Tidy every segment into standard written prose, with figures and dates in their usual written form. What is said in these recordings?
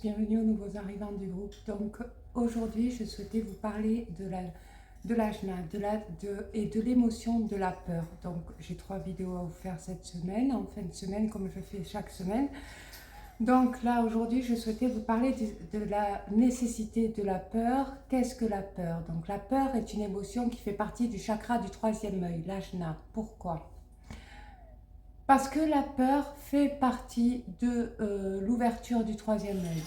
bienvenue aux nouveaux arrivants du groupe. Donc aujourd'hui, je souhaitais vous parler de l'ajna et de l'émotion de la peur. Donc j'ai 3 vidéos à vous faire cette semaine, en fin de semaine, comme je fais chaque semaine. Donc là, aujourd'hui, je souhaitais vous parler de la nécessité de la peur. Qu'est-ce que la peur? Donc la peur est une émotion qui fait partie du chakra du 3e œil, l'ajna. Pourquoi? Parce que la peur fait partie de l'ouverture du 3e œil.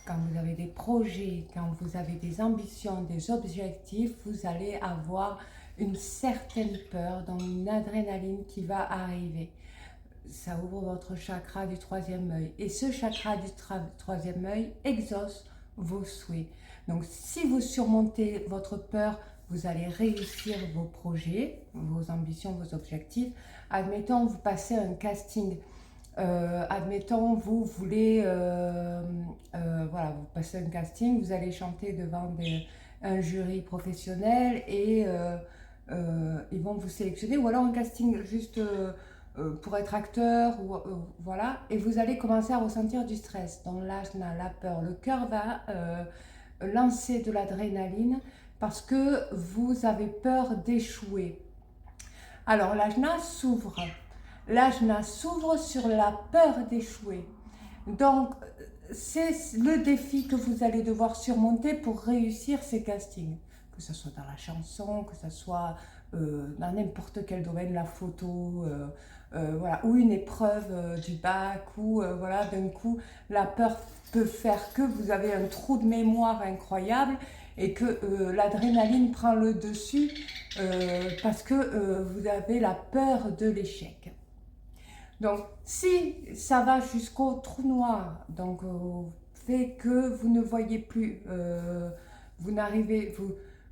Quand vous avez des projets, quand vous avez des ambitions, des objectifs, vous allez avoir une certaine peur, donc une adrénaline qui va arriver. Ça ouvre votre chakra du 3e œil. Et ce chakra du 3e œil exauce vos souhaits. Donc si vous surmontez votre peur, vous allez réussir vos projets, vos ambitions, vos objectifs. Admettons, vous passez un casting. Admettons, vous voulez, voilà, vous passez un casting, vous allez chanter devant un jury professionnel et ils vont vous sélectionner, ou alors un casting juste pour être acteur, ou voilà, et vous allez commencer à ressentir du stress, donc l'ajna, la peur. Le cœur va lancer de l'adrénaline parce que vous avez peur d'échouer. Alors l'ajna s'ouvre. L'ajna s'ouvre sur la peur d'échouer. Donc, c'est le défi que vous allez devoir surmonter pour réussir ces castings. Que ce soit dans la chanson, que ce soit dans n'importe quel domaine, la photo, voilà, ou une épreuve du bac, ou voilà, d'un coup, la peur peut faire que vous avez un trou de mémoire incroyable et que l'adrénaline prend le dessus parce que vous avez la peur de l'échec. Donc, si ça va jusqu'au trou noir, donc fait que vous ne voyez plus, vous n'arrivez,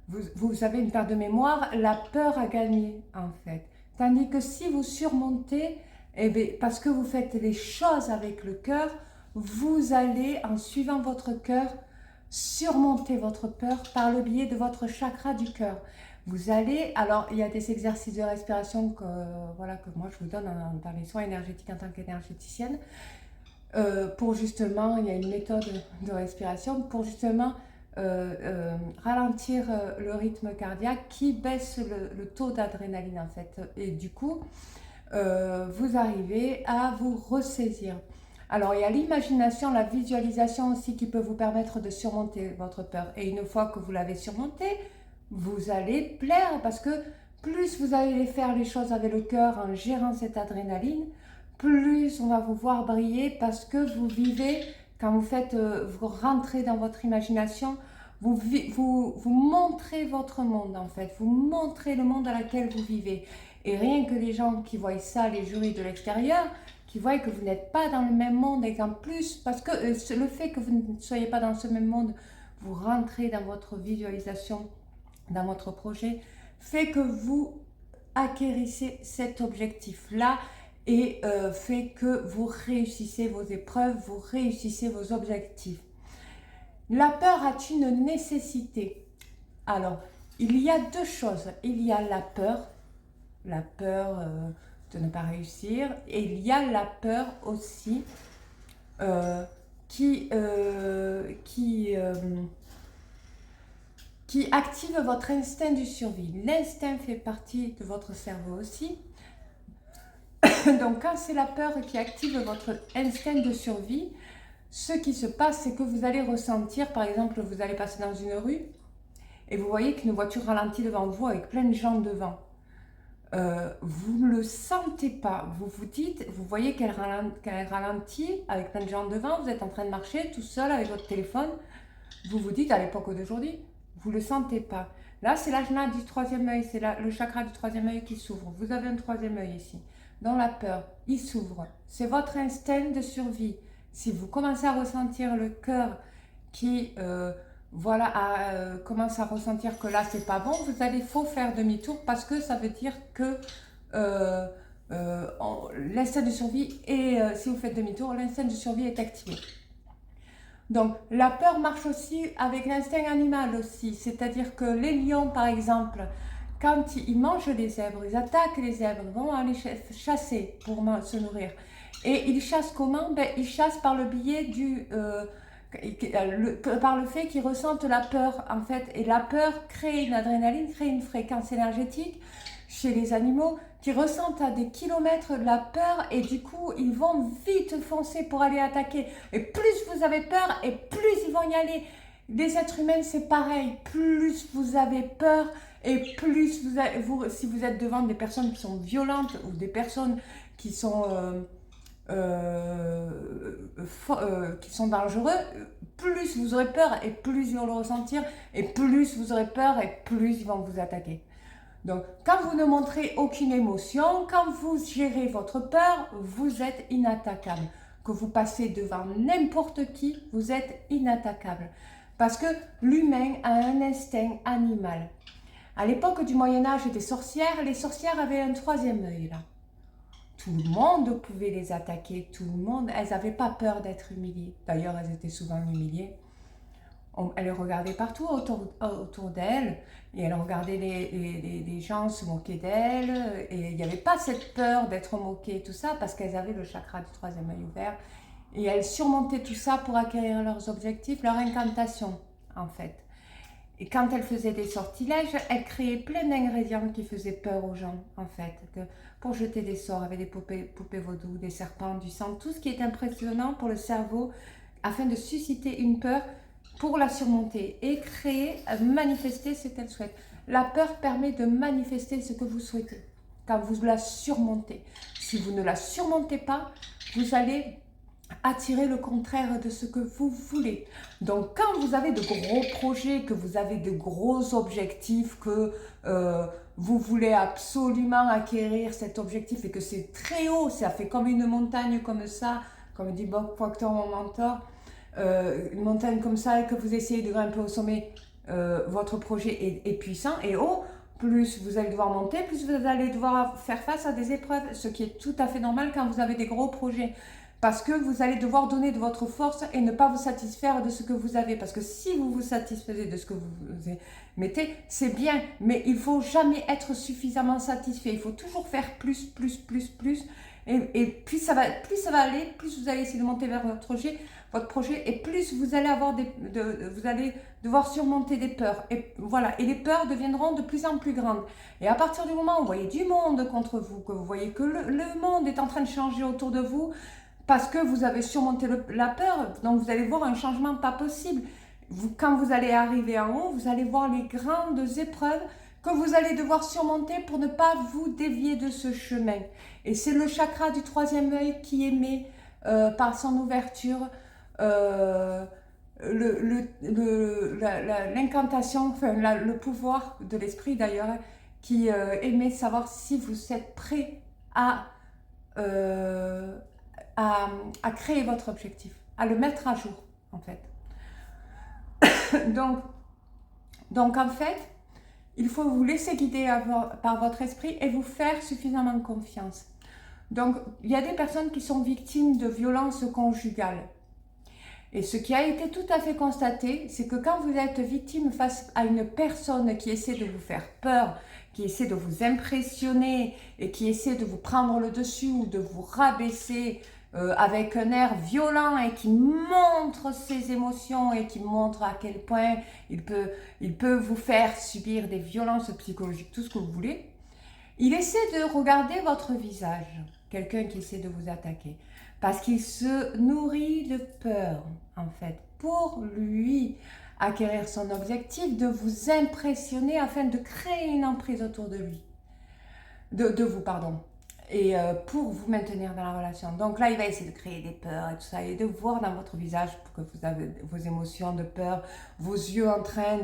vous avez une perte de mémoire, la peur a gagné en fait. Tandis que si vous surmontez, eh bien, parce que vous faites les choses avec le cœur, vous allez, en suivant votre cœur, surmonter votre peur par le biais de votre chakra du cœur. Vous allez, alors il y a des exercices de respiration que, voilà, que moi je vous donne dans les soins énergétiques en tant qu'énergéticienne, pour justement, il y a une méthode de respiration pour justement ralentir le rythme cardiaque qui baisse le taux d'adrénaline en fait, et du coup vous arrivez à vous ressaisir. Alors il y a l'imagination, la visualisation aussi qui peut vous permettre de surmonter votre peur, et une fois que vous l'avez surmontée, vous allez plaire parce que plus vous allez faire les choses avec le cœur en gérant cette adrénaline, plus on va vous voir briller parce que vous vivez, quand vous faites, vous rentrez dans votre imagination, vous montrez votre monde en fait, vous montrez le monde dans lequel vous vivez. Et rien que les gens qui voient ça, les jurys de l'extérieur, qui voient que vous n'êtes pas dans le même monde, et qu'en plus, parce que le fait que vous ne soyez pas dans ce même monde, vous rentrez dans votre visualisation, dans votre projet, fait que vous acquérissez cet objectif-là et fait que vous réussissez vos épreuves, vous réussissez vos objectifs. La peur a une nécessité. Alors, il y a 2 choses. Il y a la peur de ne pas réussir, et il y a la peur aussi qui active votre instinct de survie. L'instinct fait partie de votre cerveau aussi. Donc quand c'est la peur qui active votre instinct de survie, ce qui se passe, c'est que vous allez ressentir, par exemple, vous allez passer dans une rue et vous voyez qu'une voiture ralentit devant vous avec plein de gens devant. Vous ne le sentez pas, vous vous dites, vous voyez qu'elle ralentit avec plein de gens devant, vous êtes en train de marcher tout seul avec votre téléphone, vous vous dites à l'époque d'aujourd'hui, vous ne le sentez pas. Là, c'est l'ajna du 3e œil, c'est le chakra du 3e œil qui s'ouvre. Vous avez un 3e œil ici. Dans la peur, il s'ouvre. C'est votre instinct de survie. Si vous commencez à ressentir le cœur qui voilà, commence à ressentir que là, c'est pas bon, faut faire demi-tour parce que ça veut dire que l'instinct de survie, et si vous faites demi-tour, l'instinct de survie est activé. Donc, la peur marche aussi avec l'instinct animal aussi, c'est-à-dire que les lions, par exemple, quand ils mangent les zèbres, ils attaquent les zèbres, ils vont aller chasser pour se nourrir. Et ils chassent comment? Ben, ils chassent par le biais par le fait qu'ils ressentent la peur, en fait. Et la peur crée une adrénaline, crée une fréquence énergétique chez les animaux qui ressentent à des kilomètres la peur et du coup, ils vont vite foncer pour aller attaquer. Et plus vous avez peur et plus ils vont y aller. Les êtres humains, c'est pareil. Plus vous avez peur et plus si vous êtes devant des personnes qui sont violentes ou des personnes qui sont dangereux, plus vous aurez peur et plus ils vont le ressentir et plus vous aurez peur et plus ils vont vous attaquer. Donc, quand vous ne montrez aucune émotion, quand vous gérez votre peur, vous êtes inattaquable. Que vous passez devant n'importe qui, vous êtes inattaquable. Parce que l'humain a un instinct animal. À l'époque du Moyen-Âge des sorcières, les sorcières avaient un troisième œil là. Tout le monde pouvait les attaquer, tout le monde. Elles n'avaient pas peur d'être humiliées. D'ailleurs, elles étaient souvent humiliées. Elle regardait partout autour d'elle et elle regardait les gens se moquer d'elle et il n'y avait pas cette peur d'être moquée, tout ça, parce qu'elles avaient le chakra du troisième œil ouvert et elles surmontaient tout ça pour acquérir leurs objectifs, leur incantation en fait. Et quand elles faisaient des sortilèges, elles créaient plein d'ingrédients qui faisaient peur aux gens en fait, pour jeter des sorts avec des poupées vaudou, des serpents, du sang, tout ce qui est impressionnant pour le cerveau afin de susciter une peur pour la surmonter et créer, manifester ce qu'elle souhaite. La peur permet de manifester ce que vous souhaitez quand vous la surmontez. Si vous ne la surmontez pas, vous allez attirer le contraire de ce que vous voulez. Donc quand vous avez de gros projets, que vous avez de gros objectifs, que vous voulez absolument acquérir cet objectif et que c'est très haut, ça fait comme une montagne comme ça, comme dit Bob Proctor, mon mentor, une montagne comme ça et que vous essayez de grimper au sommet, votre projet est puissant et haut, plus vous allez devoir monter, plus vous allez devoir faire face à des épreuves, ce qui est tout à fait normal quand vous avez des gros projets. Parce que vous allez devoir donner de votre force et ne pas vous satisfaire de ce que vous avez. Parce que si vous vous satisfaisez de ce que vous mettez, c'est bien. Mais il ne faut jamais être suffisamment satisfait. Il faut toujours faire plus, plus, plus, plus. Et plus ça va aller, plus vous allez essayer de monter vers votre projet et plus vous allez vous allez devoir surmonter des peurs. Et voilà. Et les peurs deviendront de plus en plus grandes. Et à partir du moment où vous voyez du monde contre vous, que vous voyez que le monde est en train de changer autour de vous, parce que vous avez surmonté la peur, donc vous allez voir un changement pas possible. Quand vous allez arriver en haut, vous allez voir les grandes épreuves que vous allez devoir surmonter pour ne pas vous dévier de ce chemin. Et c'est le chakra du troisième œil qui émet par son ouverture l'incantation, enfin le pouvoir de l'esprit d'ailleurs, qui émet savoir si vous êtes prêt à créer votre objectif, à le mettre à jour en fait. donc en fait, il faut vous laisser guider par votre esprit et vous faire suffisamment confiance. Donc il y a des personnes qui sont victimes de violences conjugales. Et ce qui a été tout à fait constaté, c'est que quand vous êtes victime face à une personne qui essaie de vous faire peur, qui essaie de vous impressionner et qui essaie de vous prendre le dessus ou de vous rabaisser avec un air violent et qui montre ses émotions et qui montre à quel point il peut vous faire subir des violences psychologiques, tout ce que vous voulez, il essaie de regarder votre visage, quelqu'un qui essaie de vous attaquer, parce qu'il se nourrit de peur, en fait, pour lui acquérir son objectif de vous impressionner afin de créer une emprise autour de lui, de vous, pardon. Et pour vous maintenir dans la relation. Donc là, il va essayer de créer des peurs et tout ça, et de voir dans votre visage que vous avez vos émotions de peur, vos yeux en train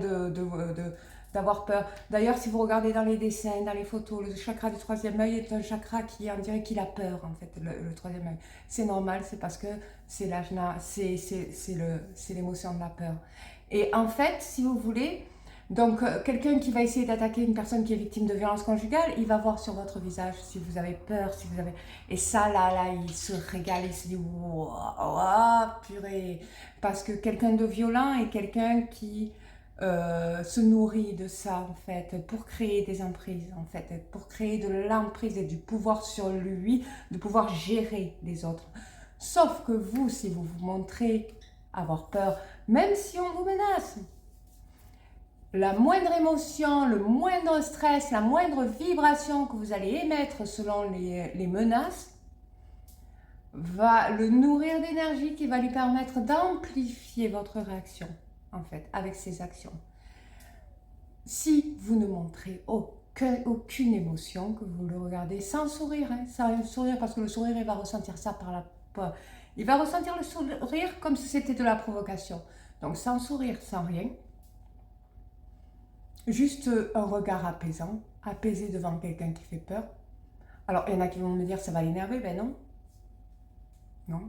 d'avoir peur. D'ailleurs, si vous regardez dans les dessins, dans les photos, le chakra du troisième œil est un chakra qui, on dirait qu'il a peur, en fait, le troisième œil. C'est normal, c'est parce que c'est l'ajna, c'est l'émotion de la peur. Et en fait, si vous voulez, donc quelqu'un qui va essayer d'attaquer une personne qui est victime de violence conjugale, il va voir sur votre visage si vous avez peur, si vous avez... Et ça, là, il se régale, il se dit « Wow, purée !» Parce que quelqu'un de violent est quelqu'un qui se nourrit de ça, en fait, pour créer des emprises, en fait, pour créer de l'emprise et du pouvoir sur lui, de pouvoir gérer les autres. Sauf que vous, si vous vous montrez avoir peur, même si on vous menace. La moindre émotion, le moindre stress, la moindre vibration que vous allez émettre selon les menaces va le nourrir d'énergie qui va lui permettre d'amplifier votre réaction, en fait, avec ses actions. Si vous ne montrez aucune émotion, que vous le regardez sans sourire, hein, sans sourire, parce que le sourire, il va ressentir ça il va ressentir le sourire comme si c'était de la provocation. Donc sans sourire, sans rien. Juste un regard apaisant, apaisé devant quelqu'un qui fait peur. Alors, il y en a qui vont me dire, ça va l'énerver. Ben non. Non.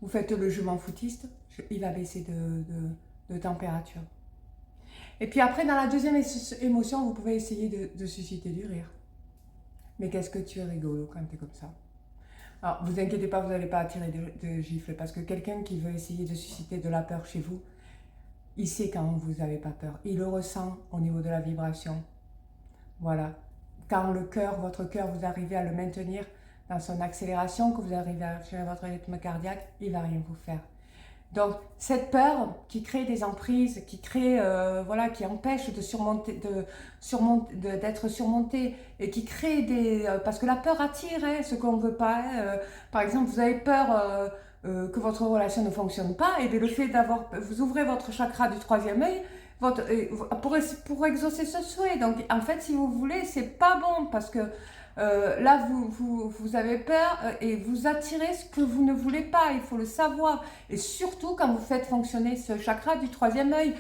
Vous faites le je m'en foutiste, il va baisser de température. Et puis après, dans la deuxième émotion, vous pouvez essayer de susciter du rire. Mais qu'est-ce que tu es rigolo quand tu es comme ça. Alors, vous inquiétez pas, vous n'allez pas attirer de gifles, parce que quelqu'un qui veut essayer de susciter de la peur chez vous, il sait quand vous n'avez pas peur. Il le ressent au niveau de la vibration. Voilà. Quand le cœur, votre cœur, vous arrivez à le maintenir dans son accélération, que vous arrivez à gérer votre rythme cardiaque, il ne va rien vous faire. Donc, cette peur qui crée des emprises, qui crée, voilà, qui empêche d'être surmontée et qui crée des... parce que la peur attire hein, ce qu'on ne veut pas. Hein. Par exemple, vous avez peur que votre relation ne fonctionne pas, et bien le fait d'avoir... Vous ouvrez votre chakra du troisième œil pour exaucer ce souhait. Donc, en fait, si vous voulez, c'est pas bon parce que là, vous avez peur et vous attirez ce que vous ne voulez pas, il faut le savoir. Et surtout quand vous faites fonctionner ce chakra du troisième œil,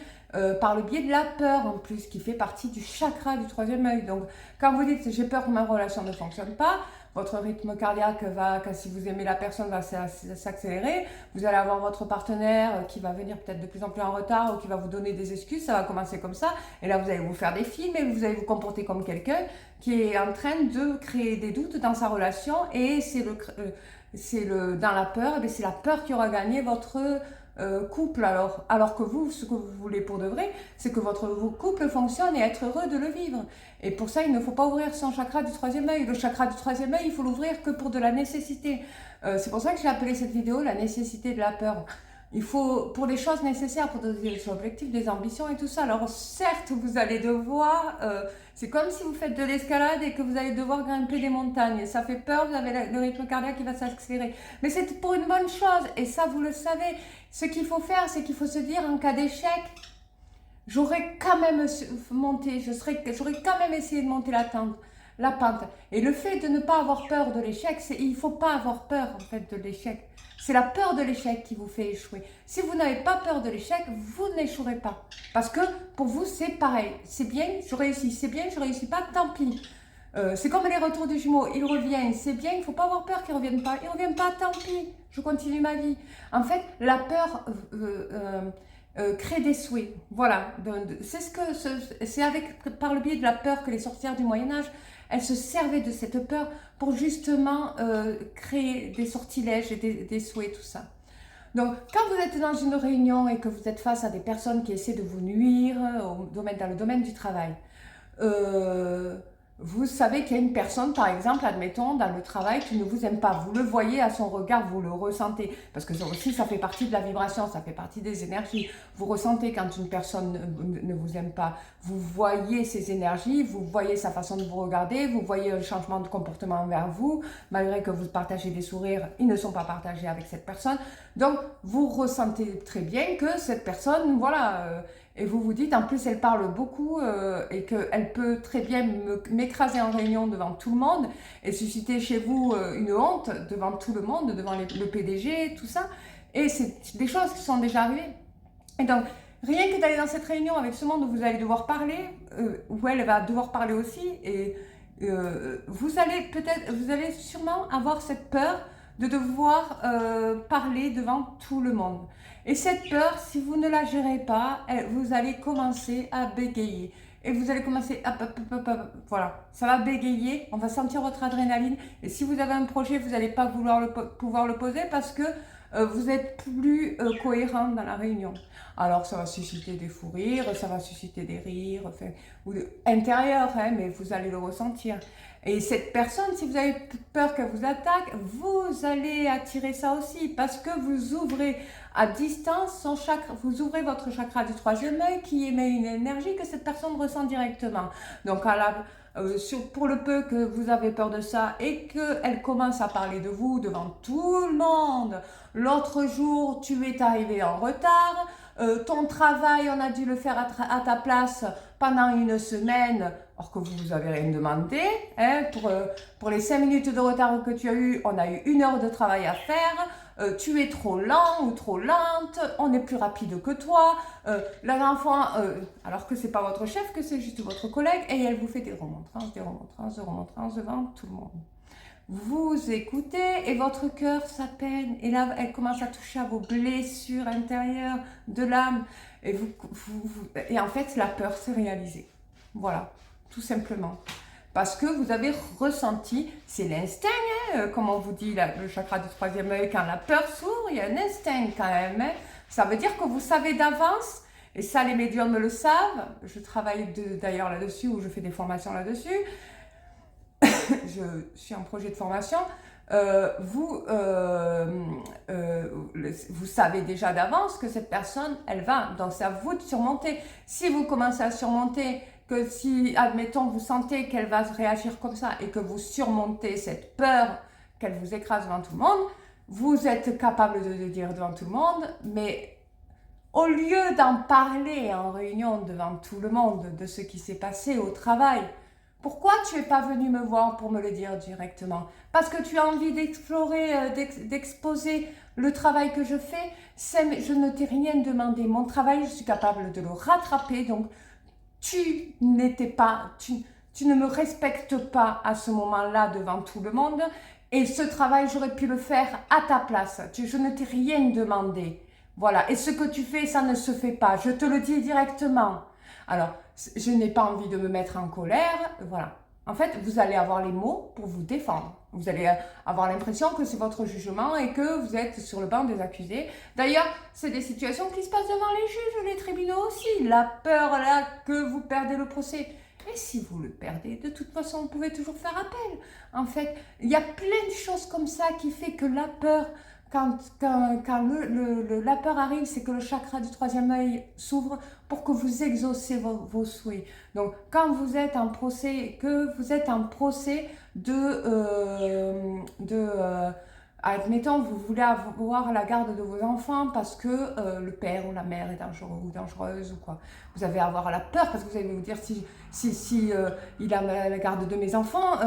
par le biais de la peur en plus, qui fait partie du chakra du troisième œil. Donc, quand vous dites « j'ai peur que ma relation ne fonctionne pas », votre rythme cardiaque va, si vous aimez la personne, va s'accélérer. Vous allez avoir votre partenaire qui va venir peut-être de plus en plus en retard ou qui va vous donner des excuses. Ça va commencer comme ça. Et là, vous allez vous faire des films et vous allez vous comporter comme quelqu'un qui est en train de créer des doutes dans sa relation. Et dans la peur, c'est la peur qui aura gagné votre couple. Alors que vous, ce que vous voulez pour de vrai, c'est que votre couple fonctionne et être heureux de le vivre. Et pour ça, il ne faut pas ouvrir son chakra du troisième œil. Le chakra du troisième œil, il faut l'ouvrir que pour de la nécessité. C'est pour ça que j'ai appelé cette vidéo la nécessité de la peur. Il faut, pour les choses nécessaires, pour des objectifs, des ambitions et tout ça. Alors certes, vous allez devoir, c'est comme si vous faites de l'escalade et que vous allez devoir grimper des montagnes. Ça fait peur, vous avez le rythme cardiaque qui va s'accélérer. Mais c'est pour une bonne chose, et ça vous le savez. Ce qu'il faut faire, c'est qu'il faut se dire en cas d'échec, j'aurais quand même monté, j'aurais quand même essayé de monter la pente. Et le fait de ne pas avoir peur de l'échec, il ne faut pas avoir peur en fait de l'échec. C'est la peur de l'échec qui vous fait échouer. Si vous n'avez pas peur de l'échec, vous n'échouerez pas. Parce que pour vous, c'est pareil. C'est bien, je réussis. C'est bien, je réussis pas, tant pis. C'est comme les retours du jumeau. Il revient, c'est bien, il ne faut pas avoir peur qu'il ne revienne pas. Il ne revient pas, tant pis. Je continue ma vie. En fait, la peur crée des souhaits. Voilà. C'est par le biais de la peur que les sorcières du Moyen-Âge, elles se servaient de cette peur pour justement créer des sortilèges et des souhaits, tout ça. Donc, quand vous êtes dans une réunion et que vous êtes face à des personnes qui essaient de vous nuire dans le domaine du travail, vous savez qu'il y a une personne, par exemple, admettons, dans le travail, qui ne vous aime pas. Vous le voyez à son regard, vous le ressentez. Parce que ça aussi, ça fait partie de la vibration, ça fait partie des énergies. Vous ressentez quand une personne ne vous aime pas. Vous voyez ses énergies, vous voyez sa façon de vous regarder, vous voyez le changement de comportement envers vous. Malgré que vous partagez des sourires, ils ne sont pas partagés avec cette personne. Donc, vous ressentez très bien que cette personne, voilà... et vous vous dites, en plus, elle parle beaucoup et qu'elle peut très bien m'écraser en réunion devant tout le monde et susciter chez vous une honte devant tout le monde, devant le PDG, tout ça. Et c'est des choses qui sont déjà arrivées. Et donc, rien que d'aller dans cette réunion avec ce monde où vous allez devoir parler, où elle va devoir parler aussi, et vous allez sûrement avoir cette peur de devoir parler devant tout le monde. Et cette peur, si vous ne la gérez pas, vous allez commencer à bégayer. Et vous allez commencer à... Voilà, ça va bégayer, on va sentir votre adrénaline. Et si vous avez un projet, vous n'allez pas pouvoir le poser parce que vous êtes plus cohérent dans la réunion. Alors ça va susciter des fous rires, ça va susciter des rires, intérieurs, hein, mais vous allez le ressentir. Et cette personne, si vous avez peur qu'elle vous attaque, vous allez attirer ça aussi parce que vous ouvrez à distance son chakra, vous ouvrez votre chakra du troisième œil qui émet une énergie que cette personne ressent directement. Donc pour le peu que vous avez peur de ça et qu'elle commence à parler de vous devant tout le monde, l'autre jour tu es arrivé en retard, ton travail on a dû le faire à ta place pendant une semaine alors que vous avez rien demandé, hein, pour les 5 minutes de retard que tu as eu, on a eu 1 heure de travail à faire, tu es trop lent ou trop lente, on est plus rapide que toi, la dernière fois, alors que c'est pas votre chef, que c'est juste votre collègue, et elle vous fait des remontrances devant tout le monde. Vous écoutez et votre cœur s'apeine, et là elle commence à toucher à vos blessures intérieures de l'âme, et, et en fait la peur s'est réalisée. Voilà, tout simplement. Parce que vous avez ressenti, c'est l'instinct, hein, comme on vous dit, le chakra du troisième œil, quand la peur s'ouvre, il y a un instinct quand même. Hein. Ça veut dire que vous savez d'avance, et ça les médiums le savent, je travaille d'ailleurs là-dessus, ou je fais des formations là-dessus, je suis en projet de formation, vous savez déjà d'avance que cette personne, elle va, donc c'est à vous de surmonter. Si vous commencez à surmonter, que si, admettons, vous sentez qu'elle va réagir comme ça et que vous surmontez cette peur qu'elle vous écrase devant tout le monde, vous êtes capable de le dire devant tout le monde, mais au lieu d'en parler en réunion devant tout le monde de ce qui s'est passé au travail, pourquoi tu n'es pas venu me voir pour me le dire directement? Parce que tu as envie d'explorer, d'exposer le travail que je fais. Je ne t'ai rien demandé. Mon travail, je suis capable de le rattraper. Donc, tu ne me respectes pas à ce moment-là devant tout le monde. Et ce travail, j'aurais pu le faire à ta place. Je ne t'ai rien demandé. Voilà. Et ce que tu fais, ça ne se fait pas. Je te le dis directement. Alors, je n'ai pas envie de me mettre en colère, voilà. En fait, vous allez avoir les mots pour vous défendre. Vous allez avoir l'impression que c'est votre jugement et que vous êtes sur le banc des accusés. D'ailleurs, c'est des situations qui se passent devant les juges, les tribunaux aussi. La peur là que vous perdez le procès. Et si vous le perdez, de toute façon, vous pouvez toujours faire appel. En fait, il y a plein de choses comme ça qui fait que la peur... Quand la peur arrive, c'est que le chakra du troisième œil s'ouvre pour que vous exaucez vos souhaits. Donc, quand vous êtes en procès, admettons, vous voulez avoir la garde de vos enfants parce que le père ou la mère est dangereux ou dangereuse ou quoi. Vous allez avoir la peur parce que vous allez vous dire si il a la garde de mes enfants,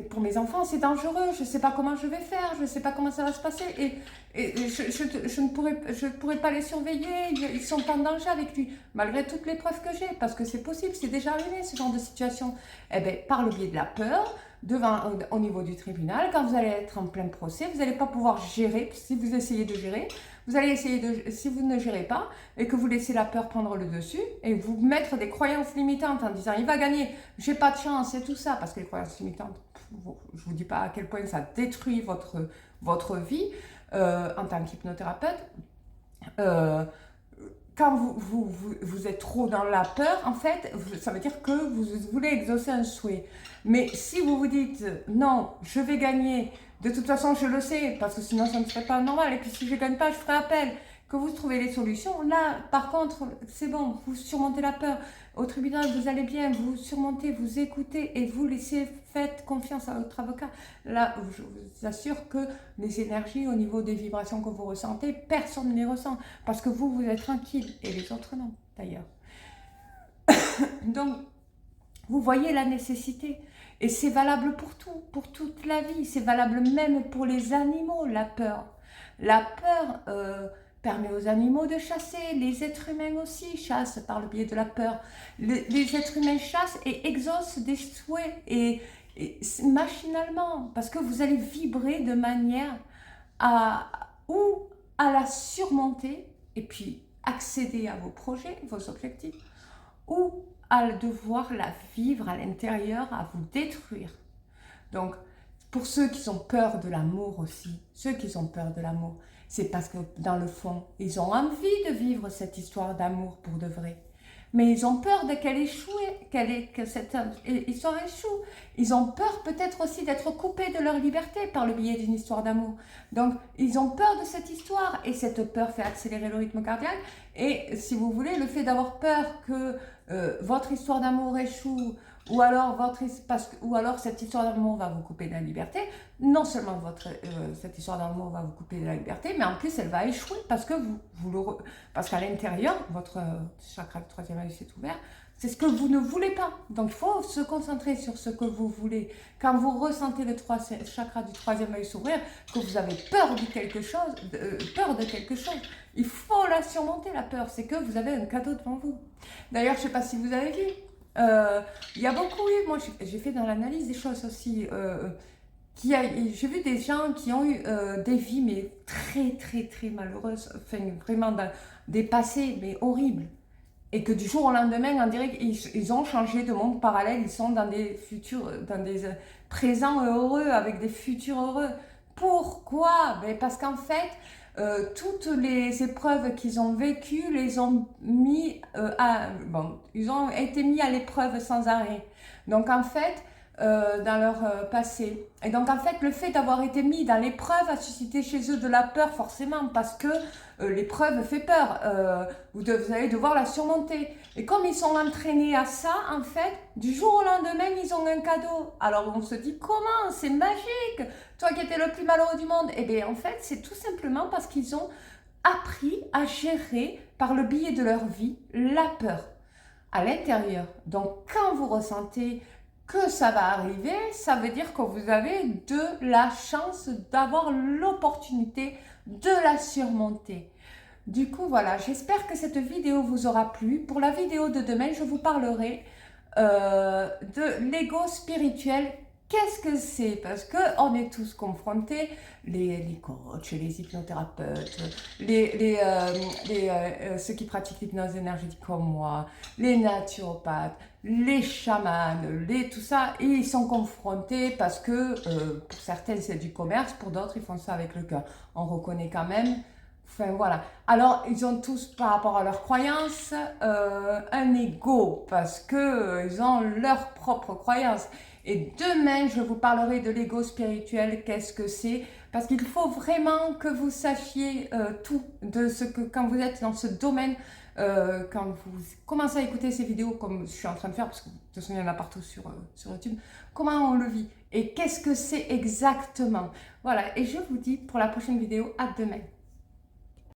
pour mes enfants c'est dangereux, je ne sais pas comment je vais faire, je ne sais pas comment ça va se passer et je ne pourrai pas les surveiller, ils sont en danger avec lui, malgré toutes les preuves que j'ai, parce que c'est possible, c'est déjà arrivé ce genre de situation. Eh bien, par le biais de la peur, au niveau du tribunal, quand vous allez être en plein procès, vous n'allez pas pouvoir gérer. Si vous essayez de gérer, si vous ne gérez pas et que vous laissez la peur prendre le dessus et vous mettre des croyances limitantes en disant il va gagner, j'ai pas de chance et tout ça, parce que les croyances limitantes, je vous dis pas à quel point ça détruit votre vie en tant qu'hypnothérapeute. Quand vous êtes trop dans la peur, en fait, ça veut dire que vous voulez exaucer un souhait. Mais si vous vous dites, non, je vais gagner, de toute façon, je le sais, parce que sinon, ça ne serait pas normal. Et puis, si je ne gagne pas, je ferai appel. Que vous trouvez les solutions. Là, par contre, c'est bon, vous surmontez la peur. Au tribunal, vous allez bien, vous surmontez, vous écoutez et vous laissez, faites confiance à votre avocat. Là, je vous assure que les énergies au niveau des vibrations que vous ressentez, personne ne les ressent. Parce que vous êtes tranquille et les autres non, d'ailleurs. Donc, vous voyez la nécessité. Et c'est valable pour tout, pour toute la vie. C'est valable même pour les animaux, la peur. La peur permet aux animaux de chasser. Les êtres humains aussi chassent par le biais de la peur. Les êtres humains chassent et exaucent des souhaits et machinalement. Parce que vous allez vibrer de manière à la surmonter et puis accéder à vos projets, vos objectifs, ou à devoir la vivre à l'intérieur, à vous détruire. Donc, pour ceux qui ont peur de l'amour aussi, c'est parce que dans le fond, ils ont envie de vivre cette histoire d'amour pour de vrai. mais ils ont peur de qu'elle échoue, ils sont échoués. Ils ont peur peut-être aussi d'être coupés de leur liberté par le biais d'une histoire d'amour. Donc, ils ont peur de cette histoire et cette peur fait accélérer le rythme cardiaque. Et si vous voulez, le fait d'avoir peur que votre histoire d'amour échoue ou alors, cette histoire d'amour va vous couper de la liberté, non seulement cette histoire d'amour va vous couper de la liberté, mais en plus elle va échouer parce que parce qu'à l'intérieur, votre chakra du troisième œil s'est ouvert, c'est ce que vous ne voulez pas. Donc il faut se concentrer sur ce que vous voulez. Quand vous ressentez le chakra du troisième œil s'ouvrir, que vous avez peur de quelque chose, il faut la surmonter, la peur. C'est que vous avez un cadeau devant vous. D'ailleurs, je ne sais pas si vous avez vu, il y a beaucoup eu, moi j'ai fait dans l'analyse des choses aussi, j'ai vu des gens qui ont eu des vies mais très malheureuses, enfin vraiment des passés mais horribles, et que du jour au lendemain on dirait qu'ils ont changé de monde parallèle, ils sont dans des futurs, dans des présents heureux avec des futurs heureux. Pourquoi? Parce qu'en fait toutes les épreuves qu'ils ont vécues les ont mis ils ont été mis à l'épreuve sans arrêt. Donc en fait, dans leur passé. Et donc en fait, le fait d'avoir été mis dans l'épreuve a suscité chez eux de la peur forcément, parce que l'épreuve fait peur. Vous allez devoir la surmonter. Et comme ils sont entraînés à ça, en fait, du jour au lendemain, ils ont un cadeau. Alors on se dit comment? C'est magique! Toi qui étais le plus malheureux du monde. Eh bien en fait, c'est tout simplement parce qu'ils ont appris à gérer par le biais de leur vie la peur à l'intérieur. Donc quand vous ressentez que ça va arriver, ça veut dire que vous avez de la chance d'avoir l'opportunité de la surmonter. Du coup, voilà, j'espère que cette vidéo vous aura plu. Pour la vidéo de demain, je vous parlerai de l'ego spirituel. Qu'est-ce que c'est? Parce qu'on est tous confrontés, les coachs, les hypnothérapeutes, ceux qui pratiquent l'hypnose énergétique comme moi, les naturopathes, les chamans, tout ça, et ils sont confrontés parce que pour certains c'est du commerce, pour d'autres ils font ça avec le cœur. On reconnaît quand même. Enfin voilà. Alors ils ont tous par rapport à leurs croyances un ego parce que ils ont leurs propres croyances. Et demain je vous parlerai de l'ego spirituel. Qu'est-ce que c'est? Parce qu'il faut vraiment que vous sachiez tout de ce que quand vous êtes dans ce domaine. Quand vous commencez à écouter ces vidéos comme je suis en train de faire, parce que de toute façon il y en a partout sur YouTube, comment on le vit et qu'est-ce que c'est exactement. Voilà, et je vous dis pour la prochaine vidéo, à demain.